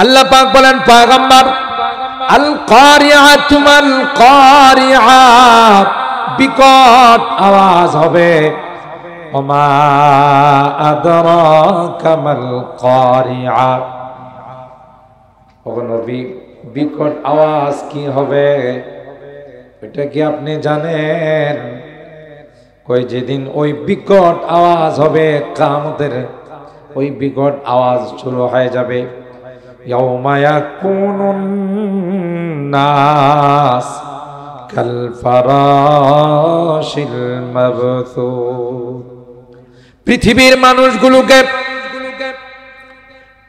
আল্লাহ পাক বলেন পয়গম্বর, আল কারিআতু মাল কারিআ, বিকট আওয়াজ হবে। ওমা আদরাকা মাল কারিআ, ও নবী বিকট আওয়াজ কি হবে এটা কি আপনি জানেন? কই যেদিন ওই বিকট আওয়াজ হবে কিয়ামতের, ওই বিকট আওয়াজ শুরু হয়ে যাবে। ইয়াউমা ইয়াকুনুন নাস কাল ফারাশিল মাবথুস, পৃথিবীর মানুষগুলোকে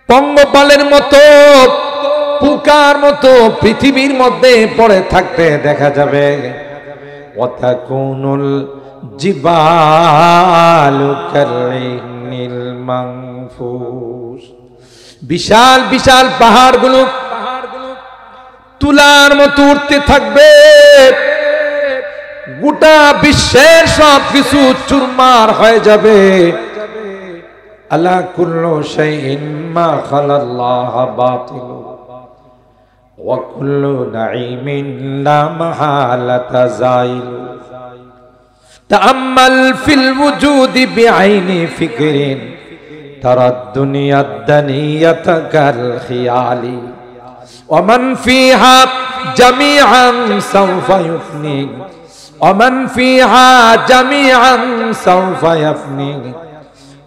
পঙ্গপালের মতো, পোকার মতো পৃথিবীর মধ্যে পড়ে থাকতে দেখা যাবে। ওয়াতাকুনুল জিবালু কারইনিল মানফুস, বিশাল বিশাল পাহাড়গুলো তুলার মতো উঠতে থাকবে। গোটা বিশ্বের সব কিছু চুরমার হয়ে যাবে। আলা কুল্লু শাইইন মা খালাল্লাহ বাতিল ওয়া কুল্লু নাঈমিন লা মাহালাতা যাইল। তাআম্মাল ফিল ওয়ুজুদি বিআইনি ফিকরিন তারা দুনিয়া দানিয়াতা কাল খিয়ালি ওয়া মান ফিহা জামিআন সাওফা ইফনি ওয়া মান ফিহা জামিআন সাওফা ইফনি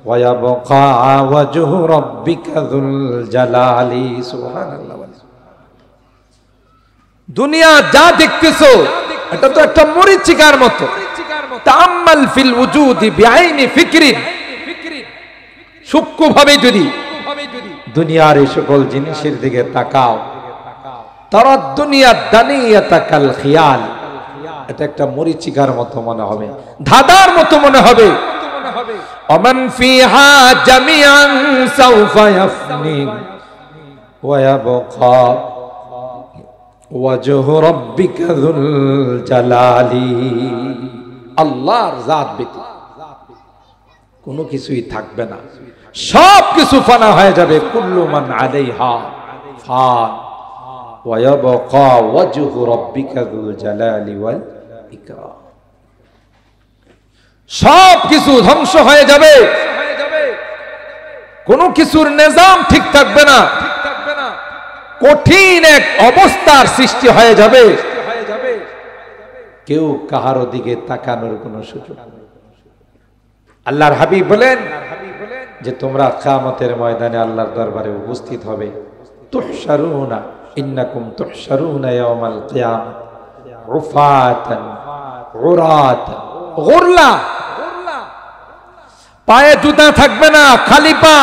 ওয়া ইয়াবকা ওয়াজহু রাব্বিকা যুল জালালি। সুবহানাল্লাহ। দুনিয়া যা দেখতেছো এটা তো একটা মরীচিকার মতো। তাআম্মাল ফিল ওয়ুজুদি বিআইনি ফিকরিন, সূক্ষ্মভাবে যদি দুনিয়ার এই সকল জিনিসের দিকে তাকাও, তারা দুনিয়া দানিয়াতা কাল খিয়াল, এটা একটা মরীচিকার মতো মনে হবে, ধাঁধার মতো মনে হবে। ওমান ফিহা জামিআন সাওফা ইয়াফনি ওয়া ইয়াবকা ওয়াজহু রাব্বিকা যুল জালালি। আল্লাহর জাত ব্যতীত কোনো কিছুই থাকবে না, সব কিছু ফানা হয়ে যাবে। কুল্লু মান আলাইহা ফান ওয়া ইয়াবকা ওয়াজহু রাব্বিকা যুল জালালি ওয়াল ইকরাম। সব কিছু ধ্বংস হয়ে যাবে, কোনো কিছুর নিজাম ঠিক থাকবে না, কঠিন এক অবস্থার সৃষ্টি হয়ে যাবে। কেউ কাহারো দিকে তাকানোর কোনো সুযোগ নেই। আল্লাহর হাবিব বলেন যে তোমরা কিয়ামতের ময়দানে আল্লাহর দরবারে উপস্থিত হবে। তুহশারুনা ইন্নাকুম তুহশারুনা ইয়াওমাল কিয়ামah উফাতান উরাতান গুরলা, পায়ে জুতা থাকবে না, খালি পা,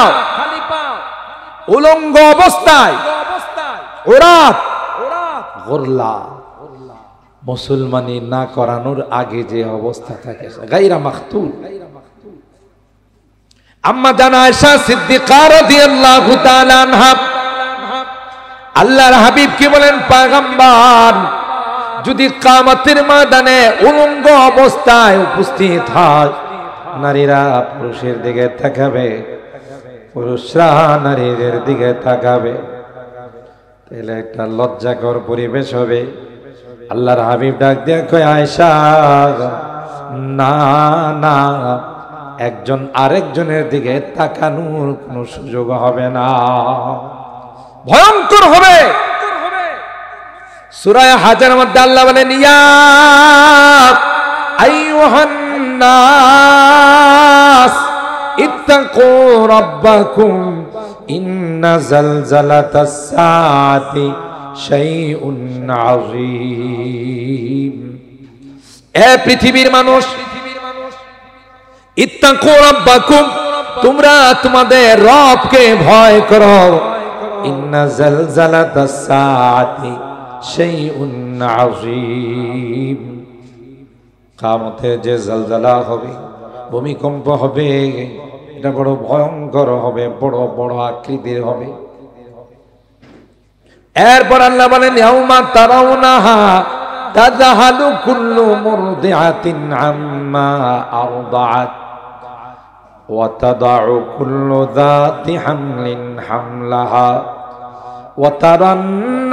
উলঙ্গ অবস্থায়, উরাত গুরলা, মুসলমানি না করানোর আগে যে অবস্থা থাকে গায়রা মাখতুল। আম্মা জানা আয়েশা সিদ্দিকা রাদিয়াল্লাহু তাআলা আনহা আল্লাহর হাবিব কি বলেন, পয়গম্বর যদি কিয়ামতের ময়দানে উলঙ্গ অবস্থায় উপস্থিত হয়, নারীরা পুরুষের দিকে তাকাবে, পুরুষরা নারীদের দিকে তাকাবে, তাহলে একটা লজ্জাকর পরিবেশ হবে। আল্লাহর হাবিব ডাক দিয়ে কয়, আয়েশা না না, একজন আরেকজনের দিকে তাকানোর কোনো সুযোগ হবে না, ভয়ঙ্কর হবে। সূরা হাজের মধ্যে আল্লাহ বলেন, ইয়া আইয়ুহান নাস ইত্তাকু রাব্বাকুম ইন্না জালজালাতাস সাআতি শাইউন আযীম। এ পৃথিবীর মানুষ, ইত্তাকু রাব্বাকুম, তোমরা তোমাদের রবকে ভয় করো। ইন্না জালজালাতাস সাআতি শাইউন আযীম, কিয়ামতের যে জালজালা হবে, ভূমিকম্প হবে, এটা বড় ভয়ঙ্কর হবে, বড় বড় আকৃতির হবে। এরপর আল্লাহ বলেন, ইয়াউমা তারাউনাহা তাযহালু কুল্লু মুরদিআতিন আম্মা আরদাআত ওয়া তাদাউ কুল্লু যাতি হামলিন হামলাহা ওয়া তারান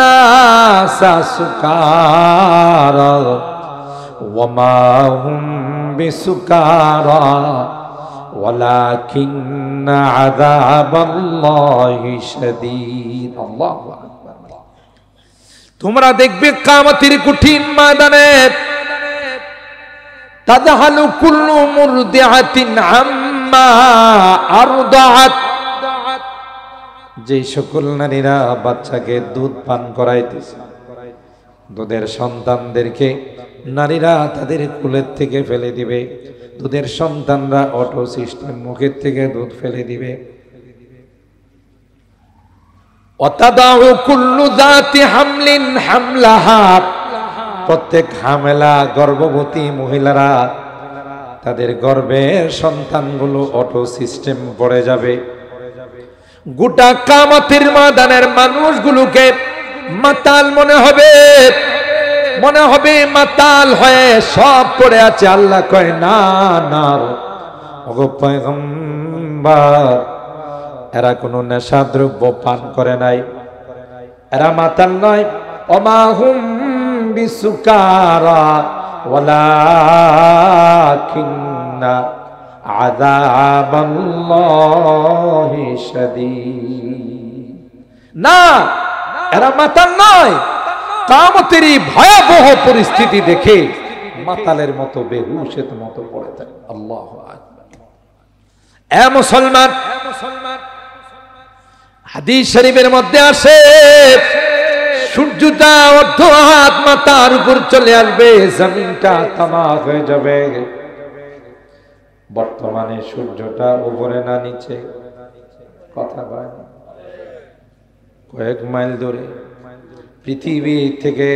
নাসা সুকারা ওয়া মা হুম বিসুকারা ওয়ালাকিন্না আযাবাল্লাহি শাদীদ। আল্লাহু আকবার। তোমরা দেখবে কিয়ামতের কঠিন ময়দানে তাযহালু কুল্লু মুরদিআতিন আম্মা আরদাআত, যে সকল নারীরা বাচ্চাকে দুধ পান করাইতেছে, দুধের সন্তানদেরকে নারীরা তাদের কোলের থেকে ফেলে দিবে, দুধের সন্তানরা অটো সিস্টেম মুখের থেকে দুধ ফেলে দিবে। ওয়াতাদাউ কুল্লু যাতি হামলিন হামলাহা, প্রত্যেক হামেলা গর্ভবতী মহিলারা তাদের গর্ভের সন্তানগুলো অটো সিস্টেম পড়ে যাবে। গোটা কিয়ামতের ময়দানের মানুষগুলোকে মাতাল মনে হবে, মনে হবে মাতাল হয়ে সব পড়ে আছে। আল্লাহ কয় না না ওগো পয়গম্বর, এরা কোনো নেশা দ্রব্য পান করে নাই, এরা মাতাল নয়। ওমা হুম বিসুকারা ওয়ালাকিন্না আযাবাল্লাহি শাদীদ। না, এরা মাতাল নয়, কিয়ামতের ভয়াবহ পরিস্থিতি দেখে মাতালের মতো বেহুশের মতো পড়ে থাকে। আল্লাহু আকবার। এ মুসলমান, হাদিস শরীফের মধ্যে আসে সূর্যটা অর্ধ হাত মাথার উপর চলে আসবে, জমিনটা তামা হয়ে যাবে। বর্তমানে সূর্যটা উপরে না নিচে, কথা বলে কয়েক মাইল দূরে। পৃথিবী থেকে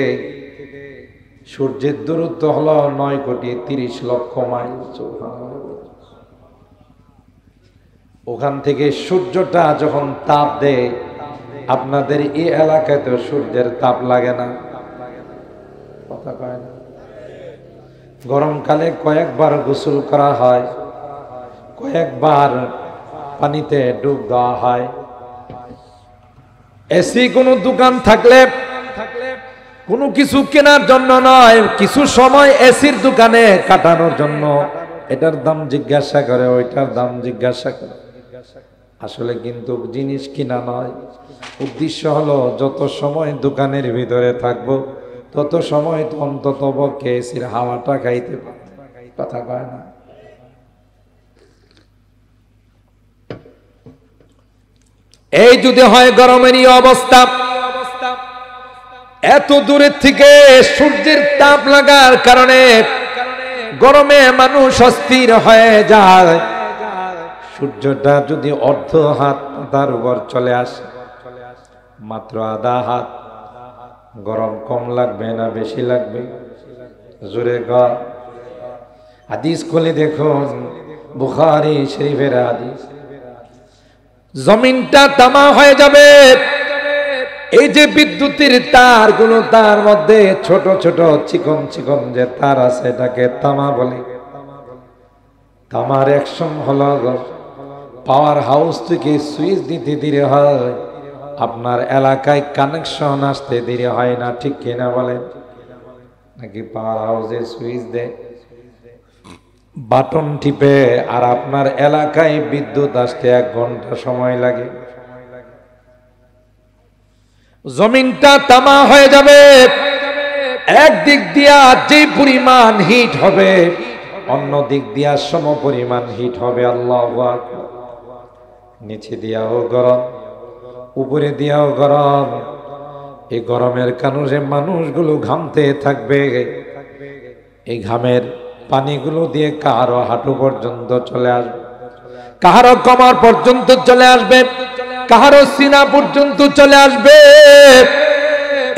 সূর্যের দূরত্ব হলো 9,30,00,000 মাইল। ওখান থেকে সূর্যটা যখন তাপ দেয়, আপনাদের এই এলাকায় তো সূর্যের তাপ লাগে না, কথা কয় না। গরমকালে কয়েকবার গোসল করা হয়, কয়েকবার পানিতে ডুব দেওয়া হয়। এসি কোনো দোকান থাকলে কোনো কিছু কেনার জন্য নয়, কিছু সময় এসির দোকানে কাটানোর জন্য এটার দাম জিজ্ঞাসা করে, ওইটার দাম জিজ্ঞাসা করে। আসলে কিন্তু জিনিস কিনা নয়, উদ্দেশ্য হলো যত সময় দোকানের ভিতরে থাকবো তত সময় তো অন্তত পক্ষে এসির হাওয়াটা খাইতে পারে, কথা কয় না। এই যদি হয় গরমেরই অবস্থা, এত দূরের থেকে সূর্যের তাপ লাগার কারণে গরমে মানুষ অস্থির হয়ে যায়। সূর্যটা যদি অর্ধ হাত মাথার উপর চলে আসে, মাত্র আধা হাত, গরম কম লাগবে না বেশি লাগবে? জোরে গা। হাদিস খুলে দেখুন, বুখারী শরীফের হাদিস। জমিনটা তামা হয়ে যাবে। এই যে বিদ্যুতের তারগুলো, তার মধ্যে ছোট ছোট চিকন চিকন যে তার আছে, এটাকে তামা বলে। তামার অ্যাকশন হলো পাওয়ার হাউস থেকে সুইচ দিতে দেরি হয়, আপনার এলাকায় কানেকশন আসতে দেরি হয় না, ঠিক কিনা বলেন? নাকি পাওয়ার হাউসে সুইচ দেয়, বাটন টিপে, আর আপনার এলাকায় বিদ্যুৎ আসতে 1 ঘন্টা সময় লাগে। জমিনটা তামা হয়ে যাবে। একদিক দিয়া যে পরিমাণ হিট হবে, অন্য দিক দিয়া সম পরিমাণ হিট হবে। আল্লাহু আকবার। নিচে দিয়াও গরম, উপরে দিয়াও গরম। এই গরমের কারণে মানুষগুলো ঘামতে থাকবে। এই ঘামের পানিগুলো দিয়ে কারো হাঁটু পর্যন্ত চলে আসবে, কারো কোমর পর্যন্ত চলে আসবে, কারো সিনা পর্যন্ত চলে আসবে।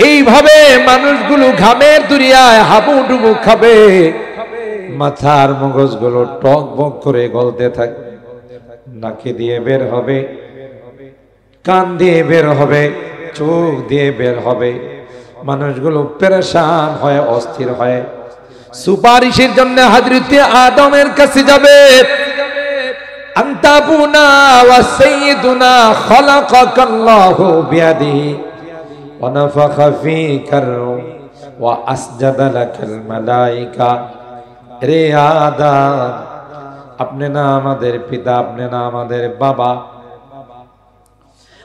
এইভাবে মানুষগুলো ঘামের দুনিয়ায় হাবুডুবু খাবে। মাথার মগজগুলো টক বক করে গলতে থাকবে, নাকে দিয়ে বের হবে, কান দিয়ে বের হবে, চোখ দিয়ে বের হবে। মানুষগুলো পেরেশান হয়ে অস্থির হয়ে সুপারিশের জন্য হযরত আদমের কাছে যাবে। আনতা আবুনা ওয়া সাইয়্যিদুনা খালাকাকাল্লাহু বিয়াদিহি ওয়া নাফাখা ফীকা ওয়া আসজাদা লাকাল মালায়েকা। রে আদম, আপনি না আমাদের পিতা, আপনি না আমাদের বাবা,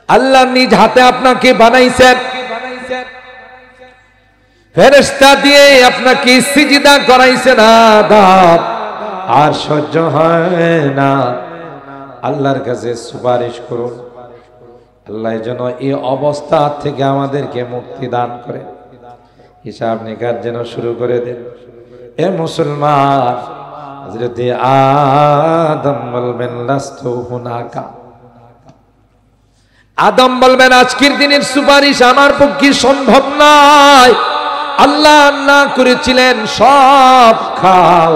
আল্লাহ নিজ হাতে আপনাকে বানাইছেন, ফেরেশতা দিয়ে আপনাকে সিজদা করাইছেন আদম। আর সহ্য হয় না, আল্লাহর কাছে সুপারিশ করুন, আল্লাহ যেন এই অবস্থা থেকে আমাদেরকে মুক্তি দান করে, হিসাব নিকাশ যেন শুরু করে দেন। এ মুসলমান, হযরত আদম বলবেন লাস্তু হুনাকা, আদম বলবেন আজকের দিনের সুপারিশ আমার পক্ষে সম্ভব নয়। আল্লাহ না করেছিলেন সব খাও,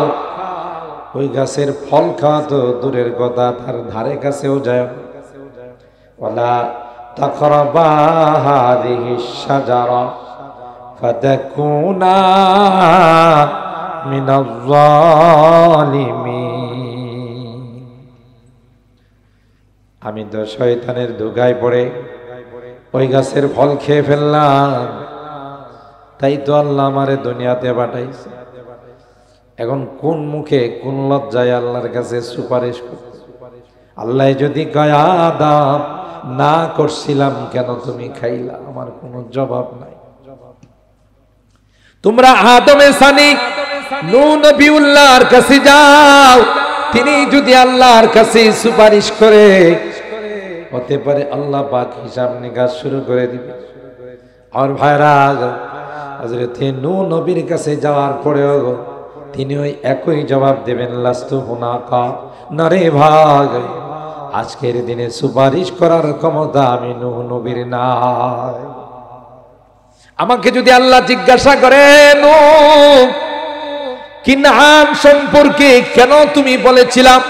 ওই গাছের ফল খাওয়া তো দূরের কথা, তার ধারে কাছেও যায় না। ওয়ালা তাকরাবা হাযিহিশ শাজারা ফাতাকুনা মিনাজ জালিমিন। আমি তো শয়তানের ধোঁকায় পড়ে ওই গাছের ফল খেয়ে ফেললাম, তাই তো আল্লাহ আমারে দুনিয়াতে পাঠাইছে। এখন কোন মুখে কোন লজ্জায় আল্লাহর কাছে সুপারিশ করতে? আল্লাহ যদি কয় আদম না করছিলাম কেন তুমি খাইলা, আমার কোনো জবাব নাই। তোমরা আদমে সানি নূহ নবিউল্লাহর কাছে যাও, তিনি যদি আল্লাহর কাছে সুপারিশ করে, হতে পারে আল্লাহ পাক হিসাব নিকাশ শুরু করে দিবে। আর ভাইরা, হযরত নূহ নবীর কাছে যাওয়ার পরেও তিনি ওই একই জবাব দেবেন, লাস্তু হুনাকা, না রে ভাগ, আজকের দিনে সুপারিশ করার ক্ষমতা আমি নূহ নবীর নাই। আমাকে যদি আল্লাহ জিজ্ঞাসা করে, নূহ কিনআন সম্পর্কে কেন তুমি বলেছিলাম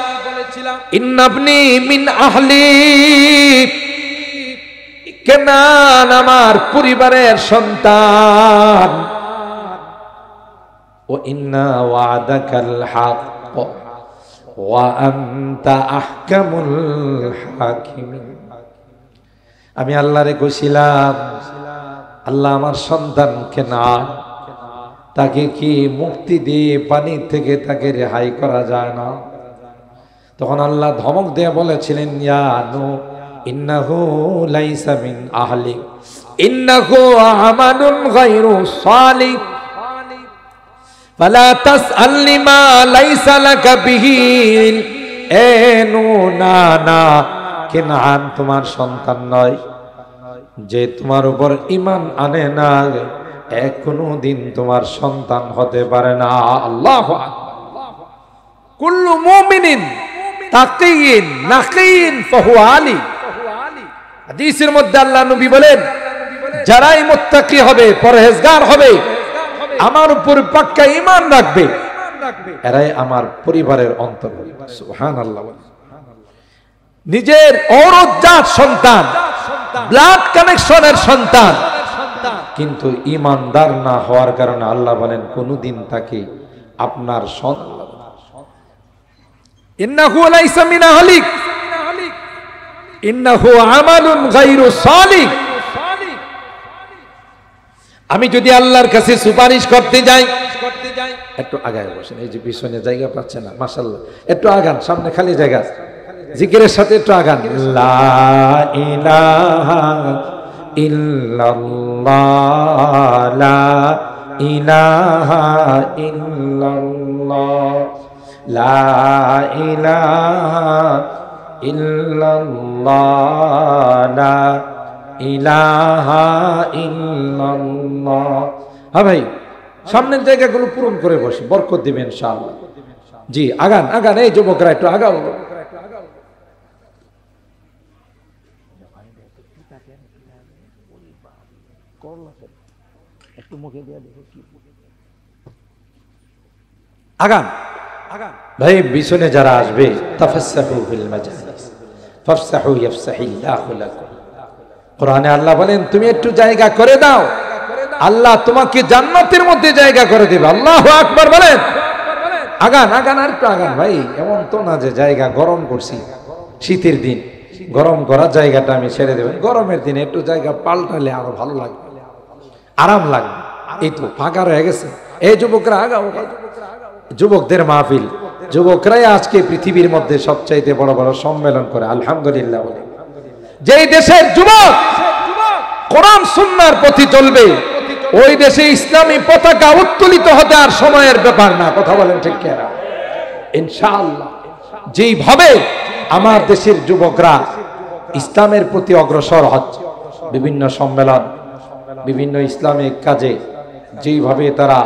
ইন্নাবনি মিন আহলি, কেনান আমার পরিবারের সন্তান, ও ইন্না ওয়াদাকাল হক ওয়া আনতা আহকামুল হাকিমিন। আমি আল্লাহরে কইছিলাম, আল্লাহ আমার সন্তান কেনান, তাকে কি মুক্তি দিয়ে পানি থেকে তাকে রেহাই করা যায় না? তখন আল্লাহ ধমক দিয়ে বলেছিলেন, ইয়া নূহ ইন্নাহু লাইসা মিন আহলিক ইন্নাহু আমালুন গায়রু সালিহ ফালা তাসআলনি মা লাইসা লাকা বিহি। এ নূহ, না না, কিনআন তোমার সন্তান নয়, যে তোমার উপর ঈমান আনে না কোনো দিন তোমার সন্তান হতে পারে না। আল্লাহু আকবার। কুল্লু মুমিনিন তাকিয়িন নাকিয়িন ফাহুয়া আলী। হাদিসের মধ্যে আল্লাহ নবী বলেন, যারাই মুত্তাকি হবে, পরহেজগার হবে, আমার উপর পাক্কা ঈমান রাখবে, এরাই আমার পরিবারের অন্তর্ভুক্ত। সুবহানাল্লাহ। নিজের ঔরজাত সন্তান, ব্লাড কানেকশনের সন্তান, কিন্তু ঈমানদার না হওয়ার কারণে আল্লাহ বলেন কোনদিন তাকে আপনার সন্তান, ইন্নাহু লাইসা মিন আহলিক ইন্নাহু আমালুন গায়রু সালিহ। আমি যদি আল্লাহর কাছে সুপারিশ করতে যাই, একটু আগায় বসেন, এই যে পিছনে জায়গা পাচ্ছে না, মাশাআল্লাহ, একটু আগান, সামনে খালি জায়গা, জিকিরের সাথে একটু আগান। লা ইলাহা ইল্লাল্লাহ, লা ইলাহা ইল্লাল্লাহ, লা ইলাহা ইল্লাল্লাহ, লা ইলাহা ইল্লাল্লাহ। হ্যাঁ ভাই, সামনের জায়গাগুলো পূরণ করে বসে, বরকত দিবেন ইনশাআল্লাহ। জি, আগান আগান, এই যুবকরা একটু আগাও। আগান আগান ভাই, পিছনে যারা আসবে, তাফাসসাহু ফিল মাজালিস ফাফসাহু ইয়াফসাহিল্লাহু লাকুম। কোরআনে আল্লাহ বলেন, তুমি একটু জায়গা করে দাও, আল্লাহ তোমাকে জান্নাতের মধ্যে জায়গা করে দেবে। আল্লাহু আকবার বলেন। আগান আগান, আর একটু আগান ভাই। এমন তো না যে জায়গা গরম করছি, শীতের দিন গরম করা জায়গাটা আমি ছেড়ে দেবেন, গরমের দিনে একটু জায়গা পাল্টালে আরো ভালো লাগবে। আরাম লাগবে। এই তো ফাঁকা রয়ে গেছে, এই যুবকরা আগাও। যুবকদের মাহফিল, যুবকরাই আজকে পৃথিবীর মধ্যে সবচাইতে বড় বড় সম্মেলন করে, আলহামদুলিল্লাহ বলে। যেই দেশের যুবক কোরআন সুন্নাহর প্রতি চলবে, ওই দেশে ইসলামী পতাকা উত্তোলিত হতে আর সময়ের ব্যাপার না। কথা বলেন ঠিক কিনা? ইনশাআল্লাহ যেইভাবে আমার দেশের যুবকরা ইসলামের প্রতি অগ্রসর হচ্ছে, বিভিন্ন সম্মেলন, বিভিন্ন ইসলামিক কাজে যেইভাবে তারা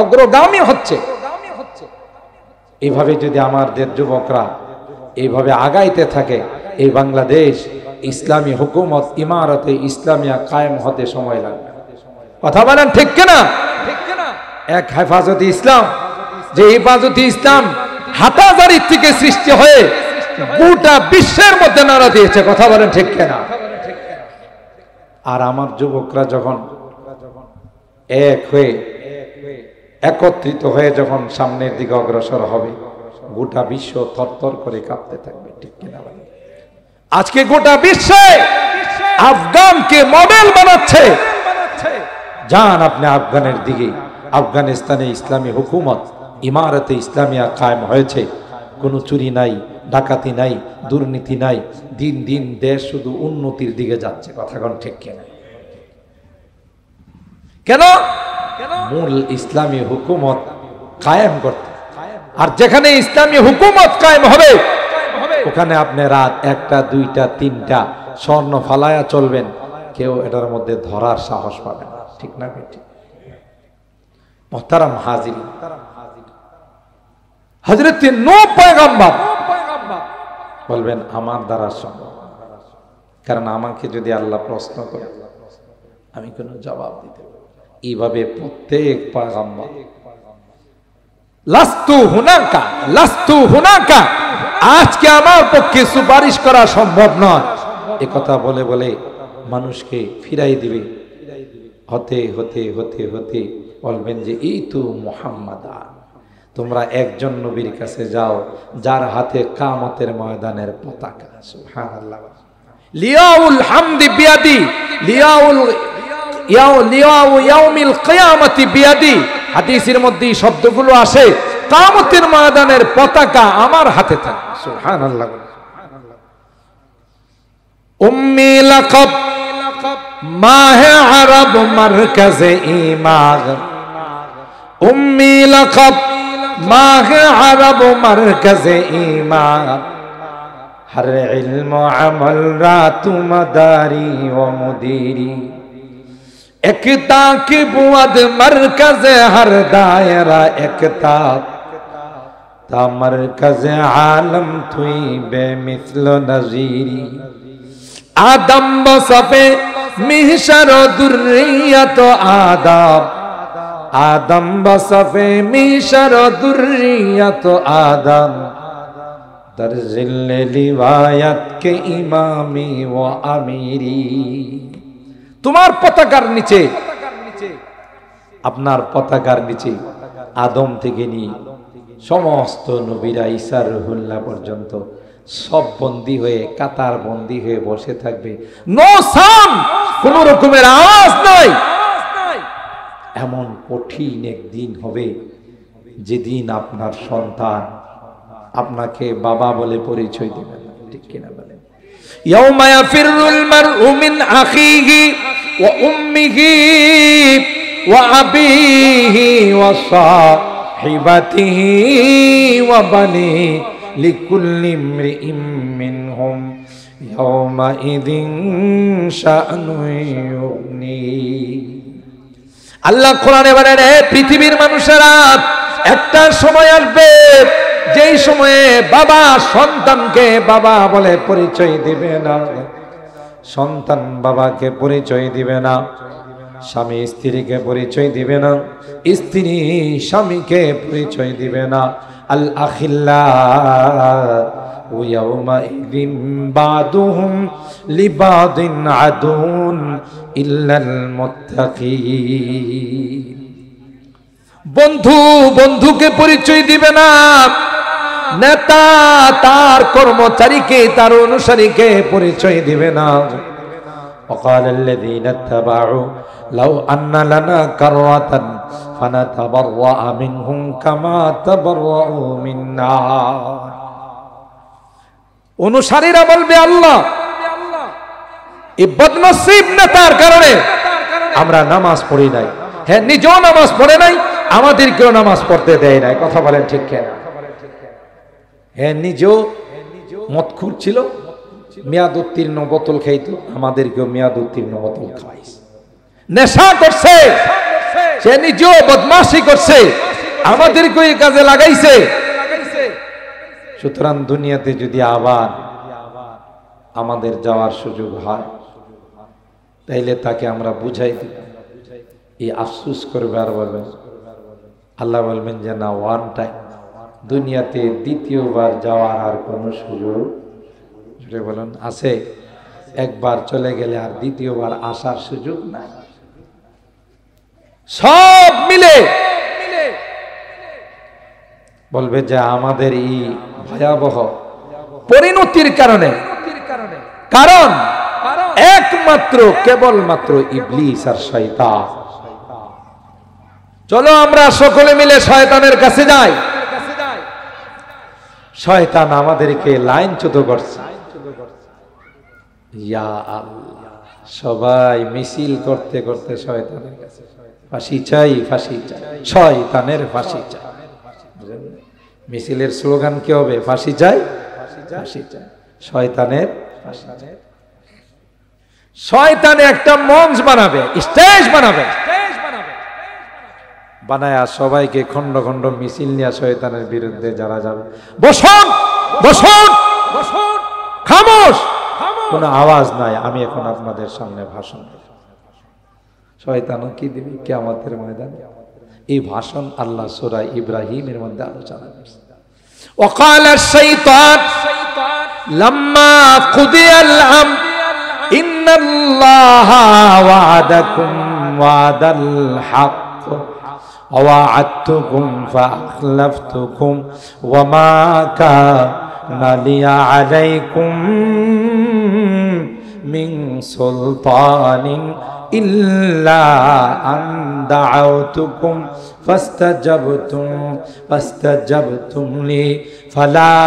অগ্রগামী হচ্ছে, এইভাবে যদি আমাদের যুবকরা এইভাবে আগাইতে থাকে, এই বাংলাদেশ ইসলামী হুকুমত ইমারতে ইসলামিয়া কায়েম হতে সময় লাগবে। কথা বলেন ঠিক কিনা? এক হেফাজতে ইসলাম, যে হেফাজতে ইসলাম হাটাজারি থেকে সৃষ্টি হয়ে গোটা বিশ্বের মধ্যে নাড়া দিয়েছে। কথা বলেন ঠিক কিনা? আর আমার যুবকরা যখন এক হয়ে একত্রিত হয়ে যখন সামনের দিকে অগ্রসর হবে, গোটা বিশ্ব থরথর করে কাঁপতে থাকবে। ঠিক কিনা? আজকে গোটা বিশ্বে আফগানকে মডেল বানাচ্ছে। যান আপনি আফগানের দিকে, আফগানিস্তানে ইসলামী হুকুমত ইমারতে ইসলামিয়া কায়েম হয়েছে। কোনো চুরি নাই, ডাকাতি নাই, দুর্নীতি নাই। দিন দিন দেশ শুধু উন্নতির দিকে যাচ্ছে। কথা কোন ঠিক কিনা? কেন? মূল ইসলামী হুকুমত কায়েম করতে। আর যেখানে ইসলামী হুকুমত কায়েম হবে, ওখানে আপনি রাত 1টা 2টা 3টা স্বর্ণ ফালায়া চলবেন, কেউ এটার মধ্যে ধরার সাহস পাবে না। ঠিক না? ঠিক। মুহতারাম হাজিরিন, হযরত নূহ পয়গম্বর বলবেন আমার দ্বারা সম্ভব, কারণ আমাকে যদি আল্লাহ প্রশ্ন করে আমি কোনো জবাব দিতে পারবো। এইভাবে প্রত্যেক পয়গম্বর লাস্তু হুনাকা, লাস্তু হুনাকা, আজকে আমার পক্ষে সুপারিশ করা সম্ভব নয়, এ কথা বলে বলে মানুষকে ফিরাই দিবে। হতে হতে হতে হতে বলবেন যে এই তো মুহাম্মাদ, তোমরা একজন নবীর কাছে যাও যার হাতে কিয়ামতের ময়দানের পতাকা। সুবহানাল্লাহ। লিয়াউল হামদি বিয়াদি, লিয়াউল ইয়াউমিল কিয়ামতি বিয়াদি। হাদিসের মধ্যে শব্দগুলো আসে, কিয়ামতের ময়দানের পতাকা আমার হাতে থাকবে। সুবহানাল্লাহ। উম্মি লাকাব মাহে আরব মারকাজে ঈমান, উম্মি লাকাব মাহে আরব মারকাজে ঈমান, হর ইলম আমল রাতু মদারি ও মুদিরি, একতা কি বুয়াদ মারকাজে হর দায়রা একতা, তা মারকাজে আলম তুই বেমিসল নজিরি, আদম বসফে মিহশর দুর্রিয়ত আদম, আদম বসফে মিহশর দুর্রিয়ত আদম, দরজিল লিওয়ায়াত কে ইমামি ও আমিরি। তোমার পতাকার নিচে, আপনার পতাকার নিচে আদম থেকে নিয়ে সমস্ত নবীরা ঈসা রুহুল্লাহ পর্যন্ত সব বন্দী হয়ে, কাতার বন্দী হয়ে বসে থাকবে। নো সাউন্ড, কোন রকমের আওয়াজ নাই। এমন কঠিন একদিন হবে যেদিন আপনার সন্তান আপনাকে বাবা বলে পরিচয় দেবে না। ঠিক কিনা বলেন? ইয়াউমা ইয়াফিরুল মারউ মিন আখিহি ওয়া উম্মিহি ওয়া আবিহি ওয়া সাহিবাতিহি ওয়া বানিহি লিকুল্লি ইমরিইম মিনহুম ইয়াউমাইযিন শাআনুন ইউগনি। আল্লাহ কোরআনে বলেন, হে পৃথিবীর মানুষেরা, একটা সময় আসবে যেই সময়ে বাবা সন্তানকে বাবা বলে পরিচয় দিবে না, সন্তান বাবাকে পরিচয় দিবে না, স্বামী স্ত্রীকে পরিচয় দিবে না, স্ত্রী স্বামীকে পরিচয় দিবে না। আল আখিল্লাউ ইয়াউমাইযিন বাদুহুম লিবাদিন আদুন ইল্লাল মুত্তাকিন। বন্ধু বন্ধুকে পরিচয় দিবে না, নেতা তার কর্মচারীকে, তার অনুসারীকে পরিচয় দিবে না, وقال الذين اتبعوا لو أن لنا كرة فنتبرأ منهم كما تبرأوا منا অনুসারীরা বলবে আল্লাহ এই বদনসিব নেতার কারণে আমরা নামাজ পড়ি নাই, হ্যাঁ নিজেও নামাজ পড়ে নাই, আমাদেরকেও নামাজ পড়তে দেয় নাই। কথা বলেন ঠিক কিনা? হ্যাঁ নিজেও মদখুর ছিল, মেয়াদ উত্তীর্ণ বোতল খাইতো, আমাদেরকেও মেয়াদ উত্তীর্ণ বোতল খাওয়াইছে। নেশা করছে, সে নিজেও বদমাশি করছে, আমাদেরকেও এই কাজে লাগাইছে। সুতরাং দুনিয়াতে যদি আবার আমাদের যাওয়ার সুযোগ হয় তাইলে তাকে আমরা বুঝাই দিব, এই আফসোস করবে আর বলবেন, আল্লাহ বলবেন যে না, ওয়ান টাইম, দুনিয়াতে দ্বিতীয়বার যাওয়ার আর কোনো সুযোগ বলুন আছে? একবার চলে গেলে আর দ্বিতীয়বার আসার সুযোগ নাই। সব মিলে বলবে যে আমাদের এই ভয়াবহ পরিণতির কারণে, কারণ একমাত্র কেবলমাত্র ইবলিস আর শয়তান। চলো আমরা সকলে মিলে শয়তানের কাছে যাই। শয়তান আমাদেরকে লাইনচ্যুত করছে। ইয়া আল্লাহ, সবাই মিছিল করতে করতে শয়তানের কাছে, ফাঁসি চাই, ফাঁসি চাই, শয়তানের ফাঁসি চাই। মিছিলের স্লোগান কি হবে? ফাঁসি চাই, ফাঁসি চাই, শয়তানের ফাঁসি চাই। শয়তানে একটা মঞ্চ বানাবে, স্টেজ বানাবে, বানায়া সবাইকে খন্ড খন্ড মিছিল নিয়ে শয়তানের বিরুদ্ধে যারা যাবে, বসুন বসুন বসুন, খামোশ, কোনো আওয়াজ নাই, আমি এখন আপনাদের সামনে ভাষণ দেব। শয়তানও কি দিবে কিয়ামতের ময়দানে? এই ভাষণ আল্লাহ সূরা ইব্রাহিমের মধ্যে আলোচনা করছে। وقال الشيطان لما قضي الأمر إن الله وعدكم وعد الحق ووعدتكم فأخلفتكم وما كان لي عليكم من سلطان إلا أن دعوتكم فاستجبتم لي فلا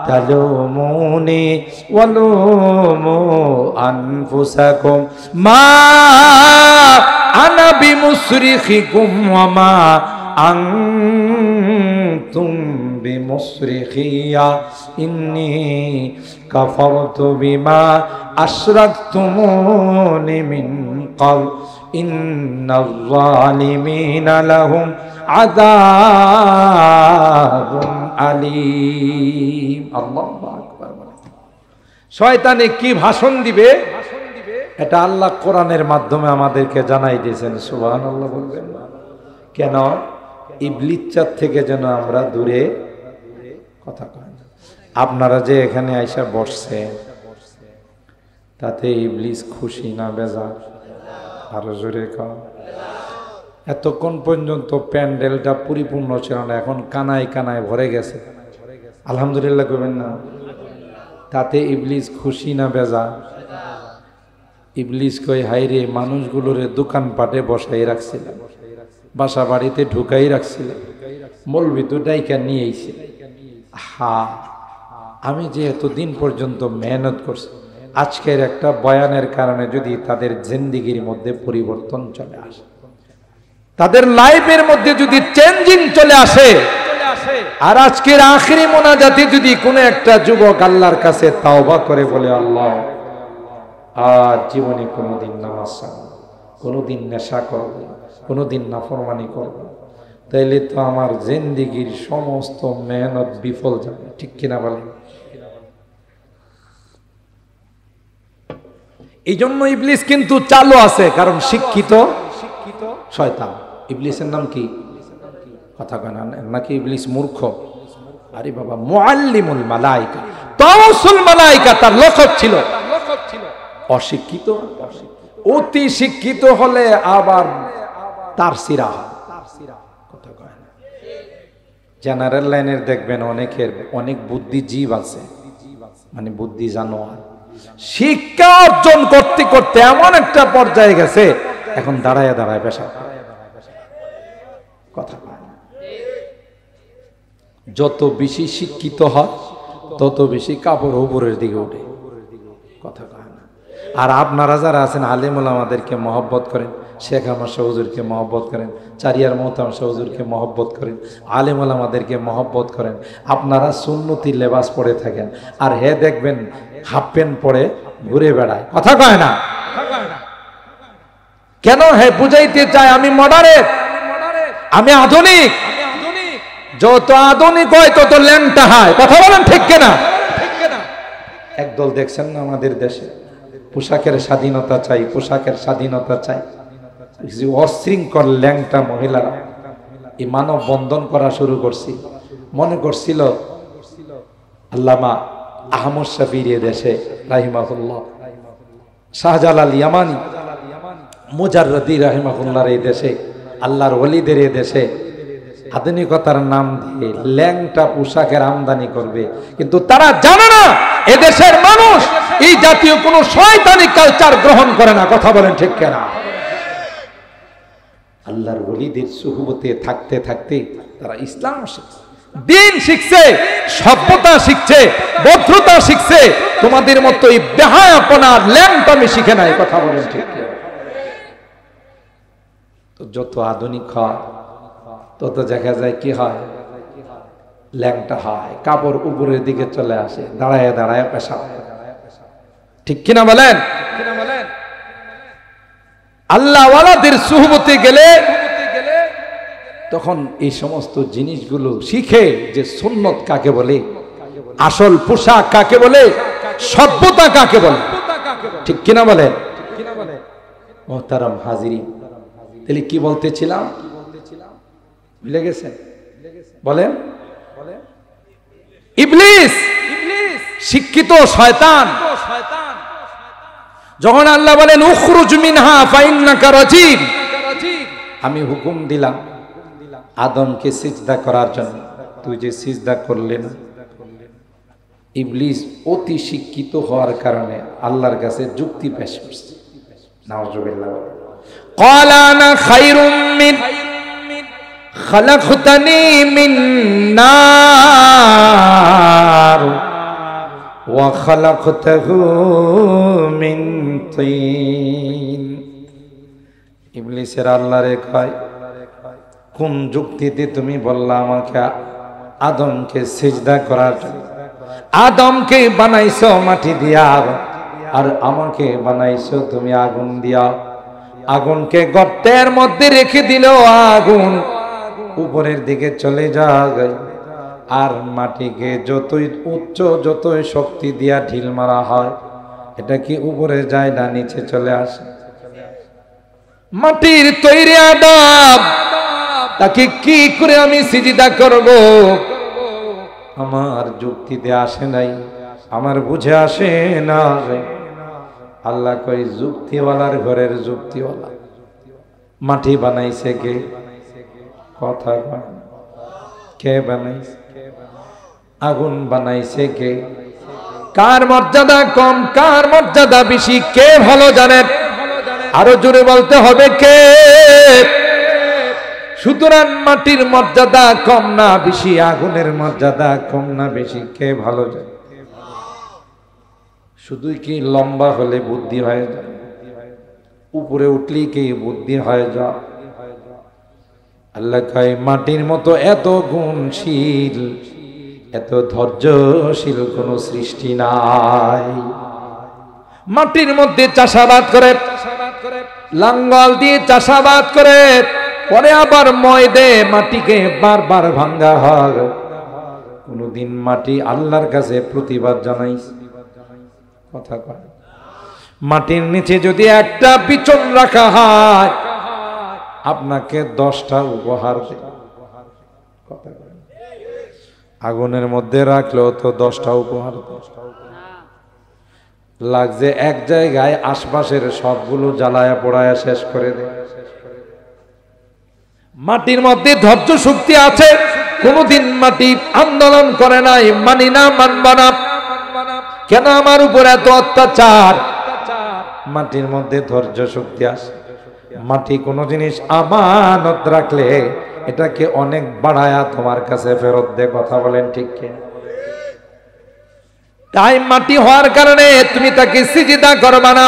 تلوموني ولوموا أنفسكم ما أنا بمصرخكم وما أنتم بمصرخي إني كفرت بما أشركتمون من قبل إن الظالمين لهم عذاب أليم الله أكبر। শয়তানে কি ভাষণ দিবে এটা আল্লাহ কোরআনের মাধ্যমে আমাদেরকে জানাই দিয়েছেন। সুবহানাল্লাহ বলবেন। কেন? ইবলিসের থেকে যেন আমরা দূরে কথা কই। আপনারা যে এখানে আইসা বসছেন তাতে ইবলিস খুশি না বেজার? আরো জোরে কও। এতক্ষণ পর্যন্ত প্যান্ডেলটা পরিপূর্ণ ছিল না, এখন কানায় কানায় ভরে গেছে। আলহামদুলিল্লাহ করবেন না? তাতে ইবলিস খুশি না বেজার? ইবলিস কই, হাইরে মানুষগুলোরে দোকানপাটে বসাই রাখছিলাম, বাসা বাড়িতে ঢুকাই রাখছিলাম, মৌলবি তো ডাইকা নিয়ে আইছে। হা, আমি যে এতদিন পর্যন্ত মেহনত করছি, আজকের একটা বয়ানের কারণে যদি তাদের জিন্দেগির মধ্যে পরিবর্তন চলে আসে, তাদের লাইফের মধ্যে যদি চেঞ্জিং চলে আসে, আর আজকের আখিরি মোনাজাতে যদি কোনো একটা যুবক আল্লাহর কাছে তাওবা করে বলে, আল্লাহ আর জীবনে কোনোদিন নামাজ ছাড়ব, কোনোদিন নেশা করব, কোনোদিন নাফরমানি করব, তাইলে তো আমার জিন্দেগির সমস্ত মেহনত বিফল যাবে। ঠিক কিনা বলেন? এই জন্য ইবলিস কিন্তু চালু আছে, কারণ শিক্ষিত শয়তান। ইবলিসের নাম কি? কথা কয় না নাকি ইবলিস মূর্খ? আরে বাবা, মুআল্লিমুল মালায়েকা, তাওসুল মালায়েকা তার লকব ছিল। অশিক্ষিত, অতি শিক্ষিত হলে আবার তার সিরা হয়। কথা কয় না। জেনারেল লাইনের দেখবেন অনেকের অনেক বুদ্ধিজীব আছে, মানে বুদ্ধি জানোয়ার, শিক্ষা অর্জন করতে করতে এমন একটা পর্যায়ে গেছে এখন দাঁড়ায় দাঁড়ায় পেশাব কথা। যত বেশি শিক্ষিত হয় তত বেশি কাপড় উপরের দিকে উঠে কথা কয় না। আর আপনারা যারা আছেন আলেম ওলামাদেরকে মহব্বত করেন, শেখ আহমদ শাহ হুজুরকে মহব্বত করেন, চারিয়ার মোহতারাম শাহ হুজুরকে মহব্বত করেন, আলেম ওলামাদেরকে মহব্বত করেন, আপনারা সুন্নতি লেবাস পরে থাকেন, আর হে দেখবেন হাফ প্যান্ট পরে ঘুরে বেড়ায় কথা কয় না। কেন? হে বুঝাইতে চায় আমি মডারেট, আমি আধুনিক। যত আধুনিক হয় তত ল্যাংটা হয় কথা বলেন ঠিক কিনা? একদল দেখছেন না আমাদের দেশে পোশাকের স্বাধীনতা চাই, পোশাকের স্বাধীনতা চাই, অশৃঙ্খল ল্যাংটা মহিলারা এই মানব বন্ধন করা শুরু করছি। মনে করছিল আল্লামা আহমদ শফির দেশে রাহিমাহুল্লাহ, শাহজালাল ইয়ামানি, মুজাররদি রাহিমাহুল্লাহর এই দেশে, আল্লাহর ওলিদের এই দেশে আধুনিকতার নাম দিয়ে ল্যাংটা পোশাকের আমদানি করবে, কিন্তু তারা জানে না এদেশের মানুষ এই জাতীয় কোন শয়তানি কালচার গ্রহণ করে না কথা বলেন ঠিক কিনা? আল্লাহর ওলিদের সুহবতে থাকতে থাকতে তারা ইসলাম শিখছে, দিন শিখছে, সভ্যতা শিখছে, ভদ্রতা শিখছে। তোমাদের মতো এই বেহায়াপনা ল্যাংটামি শিখে নাই কথা বলেন ঠিক কিনা? তো যত আধুনিক হয় তত দেখা যায় কি হয়, ল্যাংটা হয়, কাপড় উপরের দিকে চলে আসে, দাঁড়ায় দাঁড়ায় পেশাব ঠিক কিনা বলেন? আল্লাহ ওয়ালাদের সুহবতে গেলে তখন এই সমস্ত জিনিসগুলো শিখে যে সুন্নত কাকে বলে, আসল পোশাক কাকে বলে, সভ্যতা কাকে বলে ঠিক কিনা বলেন? মুহতারাম হাজিরিন, তাহলে কি বলতেছিলাম ভুলে গেছেন? বলেন। ইবলিস শিক্ষিত শয়তান। যখন আল্লাহ বলেন উখরুজ মিনহা ফাইন্নাকা রাজিম, আমি হুকুম দিলাম আদমকে সিজদা করার জন্য, তুই যে সিজদা করলেন। ইবলিস অতি শিক্ষিত হওয়ার কারণে আল্লাহর কাছে যুক্তি পেশ করছে। নাউজুবিল্লাহ। ক্বালা আনা খায়রুম মিন খালাকতানি মিন নার ওয়া খালাকতাহু মিন তিন। ইবলিসের আল্লাহরে কয়, কোন যুক্তিতে তুমি বললা আমাকে আদমকে সিজদা করার জন্য? আদমকে বানাইছো মাটি দিয়া আর আমাকে বানাইছো তুমি আগুন দিয়া। আগুনকে গর্তের মধ্যে রেখে দিল, আগুন উপরের দিকে চলে যায়, আর মাটিকে যতই উচ্চ যতই শক্তি দিয়া ঢিল মারা হয় এটা কি উপরে যায় না নিচে চলে আসে? মাটির তৈরি আদম, তাকে কি করে আমি সিজদা করব? আমার যুক্তিতে আসে নাই, আমার বুঝে আসে না। আল্লাহ কই যুক্তিওয়ালার ঘরের যুক্তিওয়ালা। মাটি বানাইছে কে? কথা কে বানাইছে? আগুন বানাইছে কে? কার মর্যাদা কম কার মর্যাদা বেশি কে ভালো জানেন? আরো জোরে বলতে হবে কে? সুতরাং মাটির মর্যাদা কম না বেশি, আগুনের মর্যাদা কম না বেশি কে ভালো জানে? শুধু কি লম্বা হলে বুদ্ধি হয়ে যায়? উপরে উঠলি কি বুদ্ধি হয়ে যায়? আল্লাহ কয় মাটির মতো এত গুণশীল এত ধৈর্যশীল কোন সৃষ্টি নাই। মাটির মধ্যে চাষাবাদ করে, লাঙ্গল দিয়ে চাষাবাদ করে, পরে আবার মই দে মাটিকে বারবার ভাঙ্গা হয়। কোনদিন মাটি আল্লাহর কাছে প্রতিবাদ জানাইছে? কথা কয়। মাটির নিচে যদি একটা বিচন রাখা হয় আপনাকে 10টা উপহার দেয়। কথা কয়। আগুনের মধ্যে রাখলেও তো 10টা উপহার লাগছে, এক জায়গায় আশপাশের সবগুলো জ্বালায়া পোড়ায়া শেষ করে দেয়। মাটির মধ্যে ধৈর্য শক্তি আছে, কোনদিন মাটি আন্দোলন করে নাই মানি না মানব না। কেন আমার উপর এত অত্যাচার? মাটির মধ্যে ধৈর্য শক্তি আসে। মাটি কোনো জিনিস আমানত রাখলে এটাকে অনেক বাড়ায়া তোমার কাছে ফেরত দে। কথা বলেন ঠিক কি? তাই মাটি হওয়ার কারণে তুমি তাকে সিজদা করবা না।